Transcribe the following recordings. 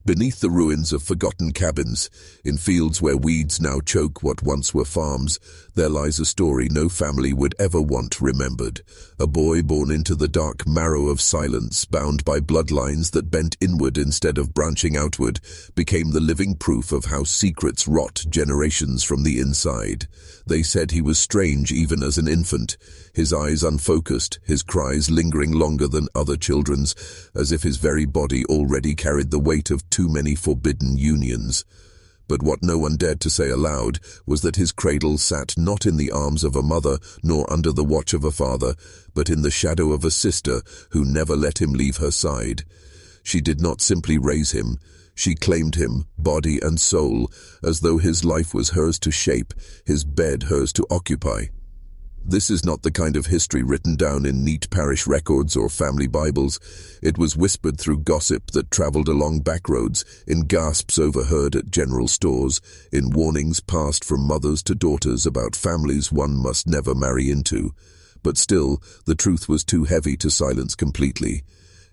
Beneath the ruins of forgotten cabins, in fields where weeds now choke what once were farms, there lies a story no family would ever want remembered. A boy born into the dark marrow of silence, bound by bloodlines that bent inward instead of branching outward, became the living proof of how secrets rot generations from the inside. They said he was strange even as an infant, his eyes unfocused, his cries lingering longer than other children's, as if his very body already carried the weight of too many forbidden unions. But what no one dared to say aloud was that his cradle sat not in the arms of a mother, nor under the watch of a father, but in the shadow of a sister who never let him leave her side. She did not simply raise him, she claimed him, body and soul, as though his life was hers to shape, his bed hers to occupy. This is not the kind of history written down in neat parish records or family Bibles. It was whispered through gossip that traveled along backroads, in gasps overheard at general stores, in warnings passed from mothers to daughters about families one must never marry into. But still, the truth was too heavy to silence completely.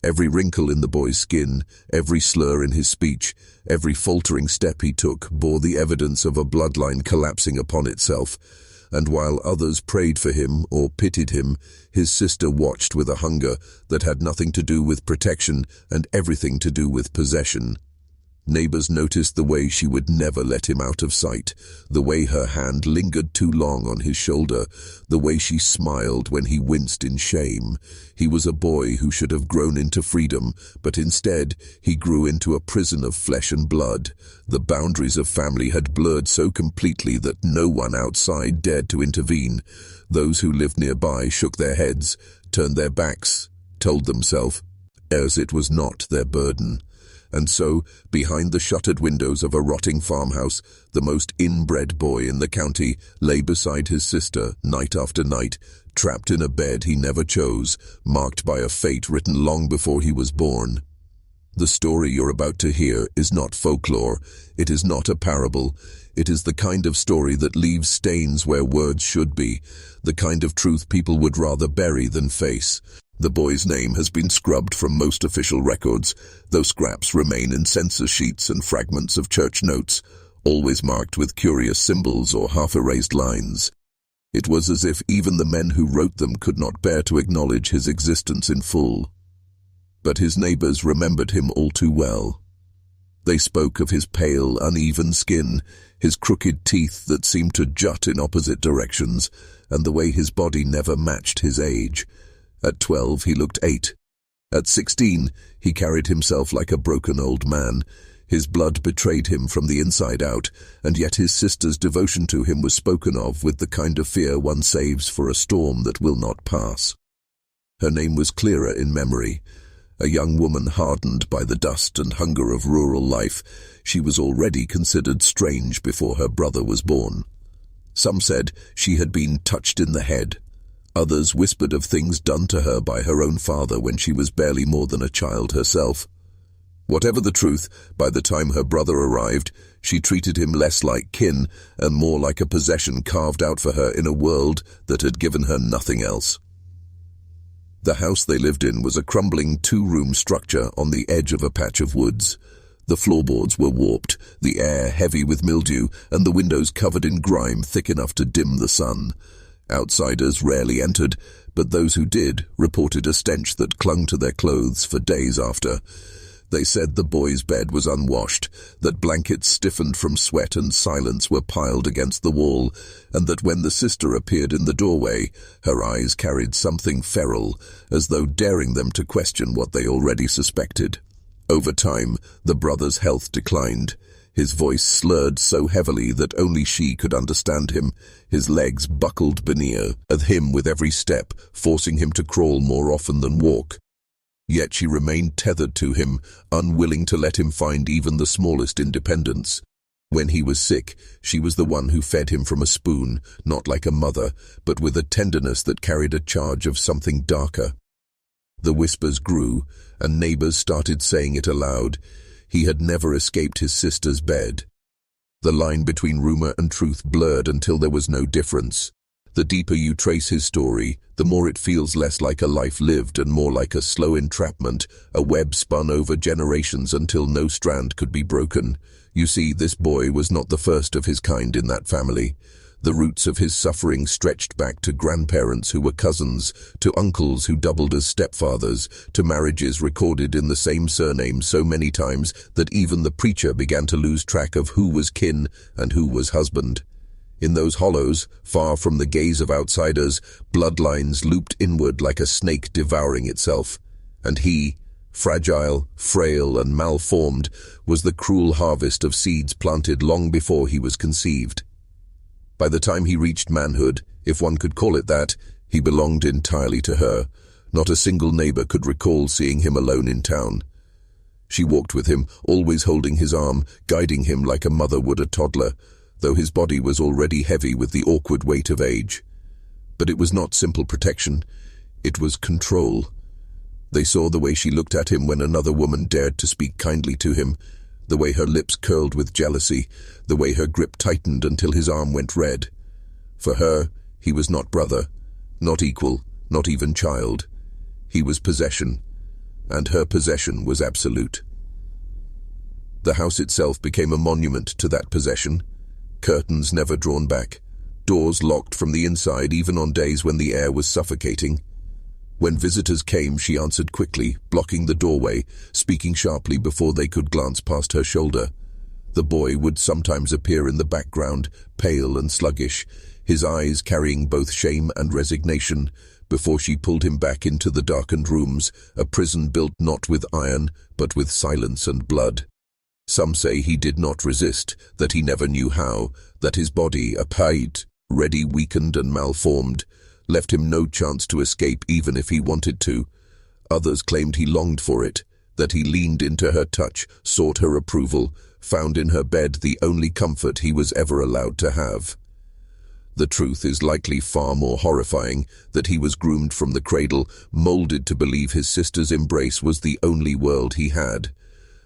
Every wrinkle in the boy's skin, every slur in his speech, every faltering step he took bore the evidence of a bloodline collapsing upon itself. And while others prayed for him or pitied him, his sister watched with a hunger that had nothing to do with protection and everything to do with possession. Neighbors noticed the way she would never let him out of sight, the way her hand lingered too long on his shoulder, the way she smiled when he winced in shame. He was a boy who should have grown into freedom, but instead he grew into a prison of flesh and blood. The boundaries of family had blurred so completely that no one outside dared to intervene. Those who lived nearby shook their heads, turned their backs, told themselves, as it was not their burden. And so, behind the shuttered windows of a rotting farmhouse, the most inbred boy in the county lay beside his sister night after night, trapped in a bed he never chose, marked by a fate written long before he was born. The story you're about to hear is not folklore, it is not a parable, it is the kind of story that leaves stains where words should be, the kind of truth people would rather bury than face. The boy's name has been scrubbed from most official records, though scraps remain in census sheets and fragments of church notes, always marked with curious symbols or half-erased lines. It was as if even the men who wrote them could not bear to acknowledge his existence in full. But his neighbors remembered him all too well. They spoke of his pale, uneven skin, his crooked teeth that seemed to jut in opposite directions, and the way his body never matched his age. At 12, he looked 8. At 16, he carried himself like a broken old man. His blood betrayed him from the inside out, and yet his sister's devotion to him was spoken of with the kind of fear one saves for a storm that will not pass. Her name was clearer in memory. A young woman hardened by the dust and hunger of rural life, she was already considered strange before her brother was born. Some said she had been touched in the head. Others whispered of things done to her by her own father when she was barely more than a child herself. Whatever the truth, by the time her brother arrived, she treated him less like kin and more like a possession carved out for her in a world that had given her nothing else. The house they lived in was a crumbling two-room structure on the edge of a patch of woods. The floorboards were warped, the air heavy with mildew, and the windows covered in grime thick enough to dim the sun. Outsiders rarely entered, but those who did reported a stench that clung to their clothes for days after. They said the boy's bed was unwashed, that blankets stiffened from sweat and silence were piled against the wall, and that when the sister appeared in the doorway, her eyes carried something feral, as though daring them to question what they already suspected. Over time, the brother's health declined. His voice slurred so heavily that only she could understand him. His legs buckled beneath him with every step, forcing him to crawl more often than walk. Yet she remained tethered to him, unwilling to let him find even the smallest independence. When he was sick, she was the one who fed him from a spoon, not like a mother, but with a tenderness that carried a charge of something darker. The whispers grew, and neighbors started saying it aloud. He had never escaped his sister's bed. The line between rumor and truth blurred until there was no difference. The deeper you trace his story, the more it feels less like a life lived and more like a slow entrapment, a web spun over generations until no strand could be broken. You see, this boy was not the first of his kind in that family. The roots of his suffering stretched back to grandparents who were cousins, to uncles who doubled as stepfathers, to marriages recorded in the same surname so many times that even the preacher began to lose track of who was kin and who was husband. In those hollows, far from the gaze of outsiders, bloodlines looped inward like a snake devouring itself. And he, fragile, frail, and malformed, was the cruel harvest of seeds planted long before he was conceived. By the time he reached manhood, if one could call it that, he belonged entirely to her. Not a single neighbor could recall seeing him alone in town. She walked with him, always holding his arm, guiding him like a mother would a toddler, though his body was already heavy with the awkward weight of age. But it was not simple protection, it was control. They saw the way she looked at him when another woman dared to speak kindly to him, the way her lips curled with jealousy, the way her grip tightened until his arm went red. For her, he was not brother, not equal, not even child. He was possession, and her possession was absolute. The house itself became a monument to that possession. Curtains never drawn back, doors locked from the inside even on days when the air was suffocating. When visitors came, she answered quickly, blocking the doorway, speaking sharply before they could glance past her shoulder. The boy would sometimes appear in the background, pale and sluggish, his eyes carrying both shame and resignation, before she pulled him back into the darkened rooms, a prison built not with iron, but with silence and blood. Some say he did not resist, that he never knew how, that his body, a pate, ready weakened and malformed, left him no chance to escape even if he wanted to. Others claimed he longed for it, that he leaned into her touch, sought her approval, found in her bed the only comfort he was ever allowed to have. The truth is likely far more horrifying, that he was groomed from the cradle, molded to believe his sister's embrace was the only world he had.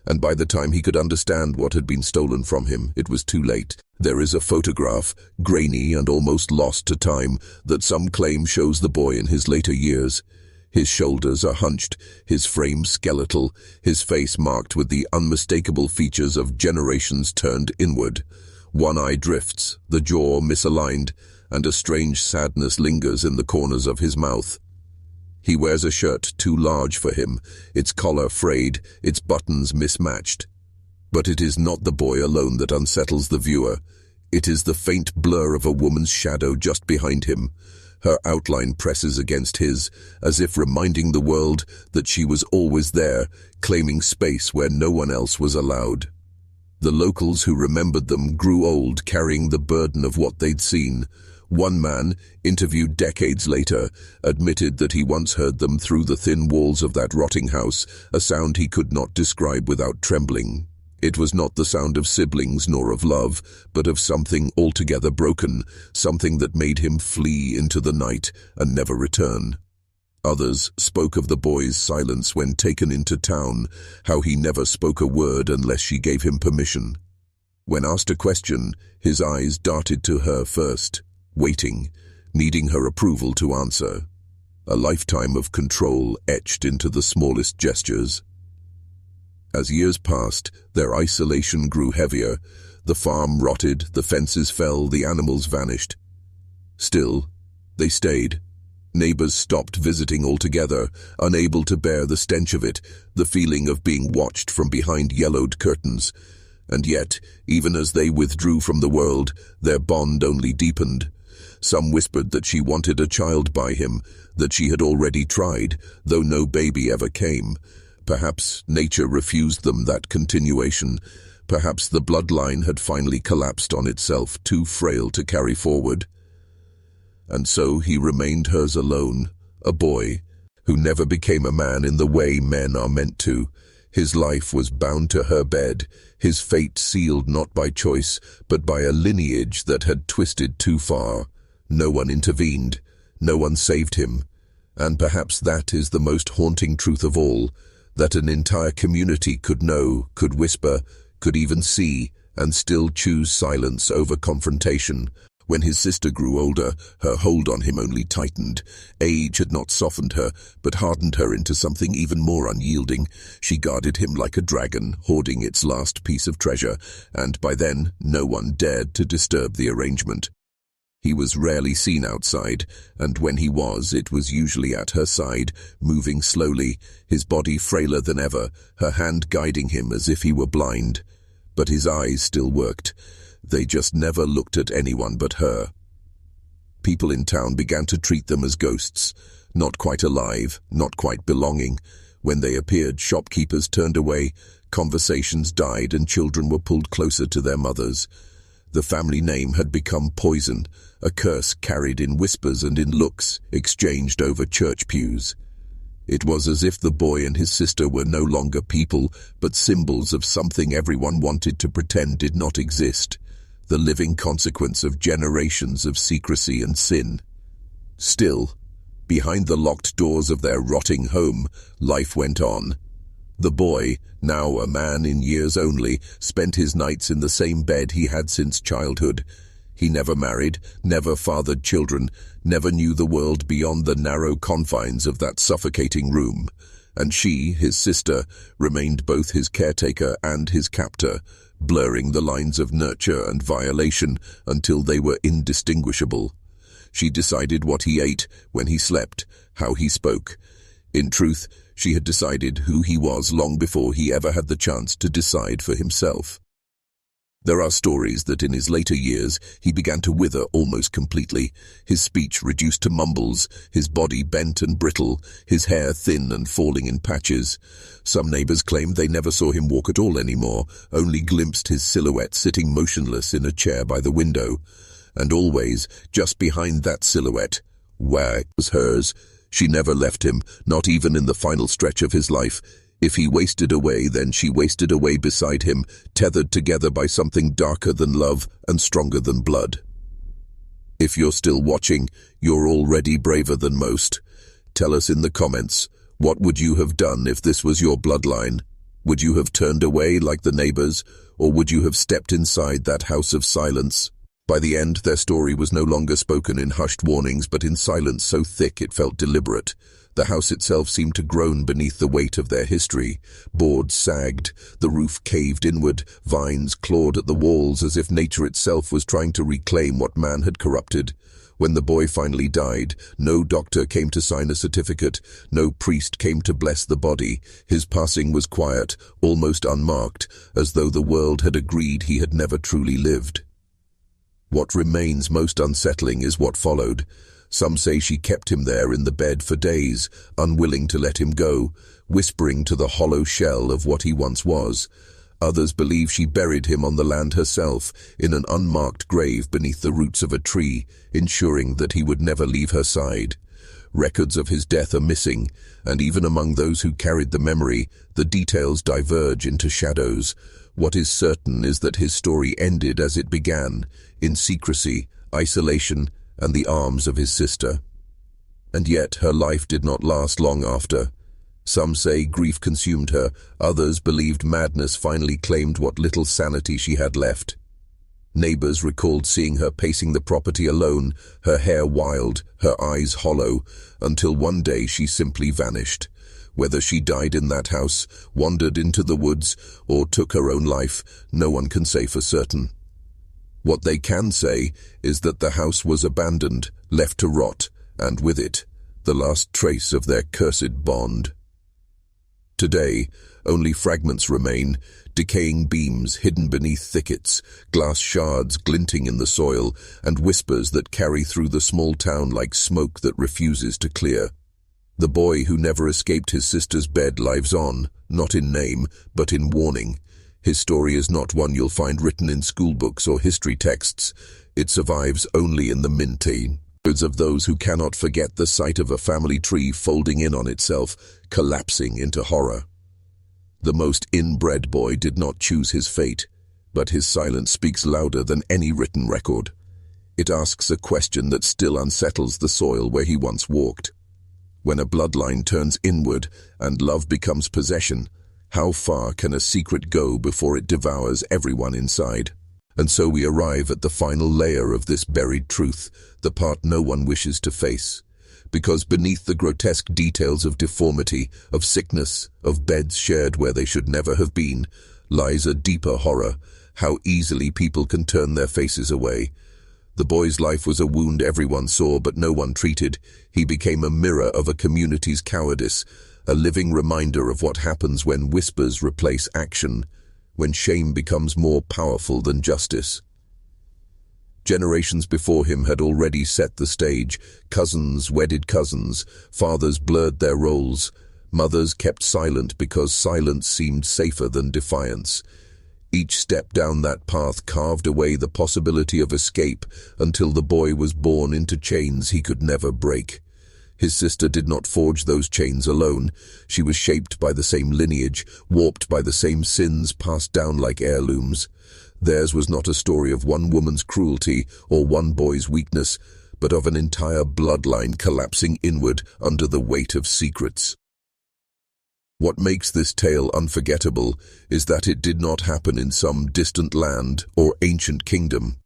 And by the time he could understand what had been stolen from him, it was too late. There is a photograph, grainy and almost lost to time, that some claim shows the boy in his later years. His shoulders are hunched, his frame skeletal, his face marked with the unmistakable features of generations turned inward. One eye drifts, the jaw misaligned, and a strange sadness lingers in the corners of his mouth. He wears a shirt too large for him, its collar frayed, its buttons mismatched. But it is not the boy alone that unsettles the viewer. It is the faint blur of a woman's shadow just behind him. Her outline presses against his, as if reminding the world that she was always there, claiming space where no one else was allowed. The locals who remembered them grew old, carrying the burden of what they'd seen. One man, interviewed decades later, admitted that he once heard them through the thin walls of that rotting house, a sound he could not describe without trembling. It was not the sound of siblings nor of love, but of something altogether broken, something that made him flee into the night and never return. Others spoke of the boy's silence when taken into town, how he never spoke a word unless she gave him permission. When asked a question, his eyes darted to her first, waiting, needing her approval to answer. A lifetime of control etched into the smallest gestures. As years passed, their isolation grew heavier. The farm rotted, the fences fell, the animals vanished. Still, they stayed. Neighbors stopped visiting altogether, unable to bear the stench of it, the feeling of being watched from behind yellowed curtains. And yet, even as they withdrew from the world, their bond only deepened. Some whispered that she wanted a child by him, that she had already tried, though no baby ever came. Perhaps nature refused them that continuation. Perhaps the bloodline had finally collapsed on itself, too frail to carry forward. And so he remained hers alone, a boy, who never became a man in the way men are meant to. His life was bound to her bed, his fate sealed not by choice, but by a lineage that had twisted too far. No one intervened, no one saved him. And perhaps that is the most haunting truth of all, that an entire community could know, could whisper, could even see, and still choose silence over confrontation, When his sister grew older, her hold on him only tightened. Age had not softened her, but hardened her into something even more unyielding. She guarded him like a dragon, hoarding its last piece of treasure, and by then no one dared to disturb the arrangement. He was rarely seen outside, and when he was, it was usually at her side, moving slowly, his body frailer than ever, her hand guiding him as if he were blind. But his eyes still worked. They just never looked at anyone but her. People in town began to treat them as ghosts, not quite alive, not quite belonging. When they appeared, shopkeepers turned away, conversations died, and children were pulled closer to their mothers. The family name had become poison, a curse carried in whispers and in looks, exchanged over church pews. It was as if the boy and his sister were no longer people, but symbols of something everyone wanted to pretend did not exist, the living consequence of generations of secrecy and sin. Still, behind the locked doors of their rotting home, life went on. The boy, now a man in years only, spent his nights in the same bed he had since childhood. He never married, never fathered children, never knew the world beyond the narrow confines of that suffocating room. And she, his sister, remained both his caretaker and his captor, blurring the lines of nurture and violation until they were indistinguishable. She decided what he ate, when he slept, how he spoke. In truth, she had decided who he was long before he ever had the chance to decide for himself. There are stories that in his later years he began to wither almost completely, his speech reduced to mumbles, his body bent and brittle, his hair thin and falling in patches. Some neighbors claimed they never saw him walk at all anymore, only glimpsed his silhouette sitting motionless in a chair by the window. And always, just behind that silhouette, where it was hers, she never left him, not even in the final stretch of his life. If he wasted away, then she wasted away beside him, tethered together by something darker than love and stronger than blood. If you're still watching, you're already braver than most. Tell us in the comments, what would you have done if this was your bloodline? Would you have turned away like the neighbors, or would you have stepped inside that house of silence? By the end, their story was no longer spoken in hushed warnings, but in silence so thick it felt deliberate. The house itself seemed to groan beneath the weight of their history. Boards sagged, the roof caved inward, vines clawed at the walls as if nature itself was trying to reclaim what man had corrupted. When the boy finally died, no doctor came to sign a certificate, no priest came to bless the body. His passing was quiet, almost unmarked, as though the world had agreed he had never truly lived. What remains most unsettling is what followed. Some say she kept him there in the bed for days, unwilling to let him go, whispering to the hollow shell of what he once was. Others believe she buried him on the land herself, in an unmarked grave beneath the roots of a tree, ensuring that he would never leave her side. Records of his death are missing, and even among those who carried the memory, the details diverge into shadows. What is certain is that his story ended as it began, in secrecy, isolation, and the arms of his sister. And yet her life did not last long after. Some say grief consumed her, others believed madness finally claimed what little sanity she had left. Neighbors recalled seeing her pacing the property alone, her hair wild, her eyes hollow, until one day she simply vanished. Whether she died in that house, wandered into the woods, or took her own life, no one can say for certain. What they can say is that the house was abandoned, left to rot, and with it, the last trace of their cursed bond. Today, only fragments remain, decaying beams hidden beneath thickets, glass shards glinting in the soil, and whispers that carry through the small town like smoke that refuses to clear. The boy who never escaped his sister's bed lives on, not in name, but in warning. His story is not one you'll find written in schoolbooks or history texts. It survives only in the minty words of those who cannot forget the sight of a family tree folding in on itself, collapsing into horror. The most inbred boy did not choose his fate, but his silence speaks louder than any written record. It asks a question that still unsettles the soil where he once walked. When a bloodline turns inward and love becomes possession, how far can a secret go before it devours everyone inside? And so we arrive at the final layer of this buried truth, the part no one wishes to face. Because beneath the grotesque details of deformity, of sickness, of beds shared where they should never have been, lies a deeper horror, how easily people can turn their faces away. The boy's life was a wound everyone saw but no one treated. He became a mirror of a community's cowardice, a living reminder of what happens when whispers replace action, when shame becomes more powerful than justice. Generations before him had already set the stage. Cousins wedded cousins, fathers blurred their roles, mothers kept silent because silence seemed safer than defiance. Each step down that path carved away the possibility of escape until the boy was born into chains he could never break. His sister did not forge those chains alone. She was shaped by the same lineage, warped by the same sins passed down like heirlooms. Theirs was not a story of one woman's cruelty or one boy's weakness, but of an entire bloodline collapsing inward under the weight of secrets. What makes this tale unforgettable is that it did not happen in some distant land or ancient kingdom.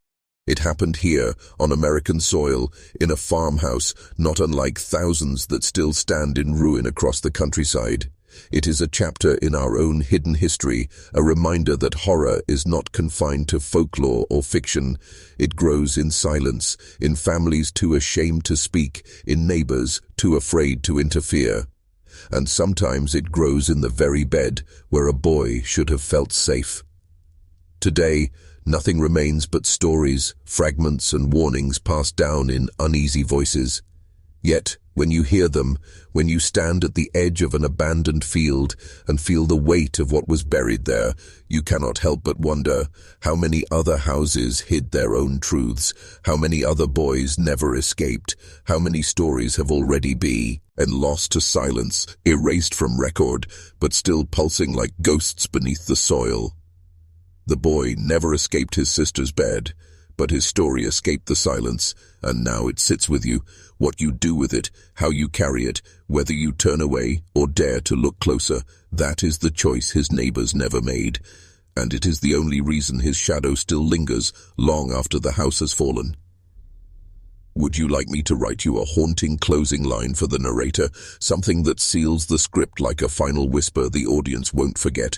It happened here, on American soil, in a farmhouse not unlike thousands that still stand in ruin across the countryside. It is a chapter in our own hidden history, a reminder that horror is not confined to folklore or fiction. It grows in silence, in families too ashamed to speak, in neighbors too afraid to interfere. And sometimes it grows in the very bed where a boy should have felt safe. Today, nothing remains but stories, fragments and warnings passed down in uneasy voices. Yet, when you hear them, when you stand at the edge of an abandoned field and feel the weight of what was buried there, you cannot help but wonder how many other houses hid their own truths, how many other boys never escaped, how many stories have already been lost to silence, erased from record, but still pulsing like ghosts beneath the soil. The boy never escaped his sister's bed, but his story escaped the silence, and now it sits with you. What you do with it, how you carry it, whether you turn away or dare to look closer, that is the choice his neighbors never made, and it is the only reason his shadow still lingers long after the house has fallen. Would you like me to write you a haunting closing line for the narrator, something that seals the script like a final whisper the audience won't forget?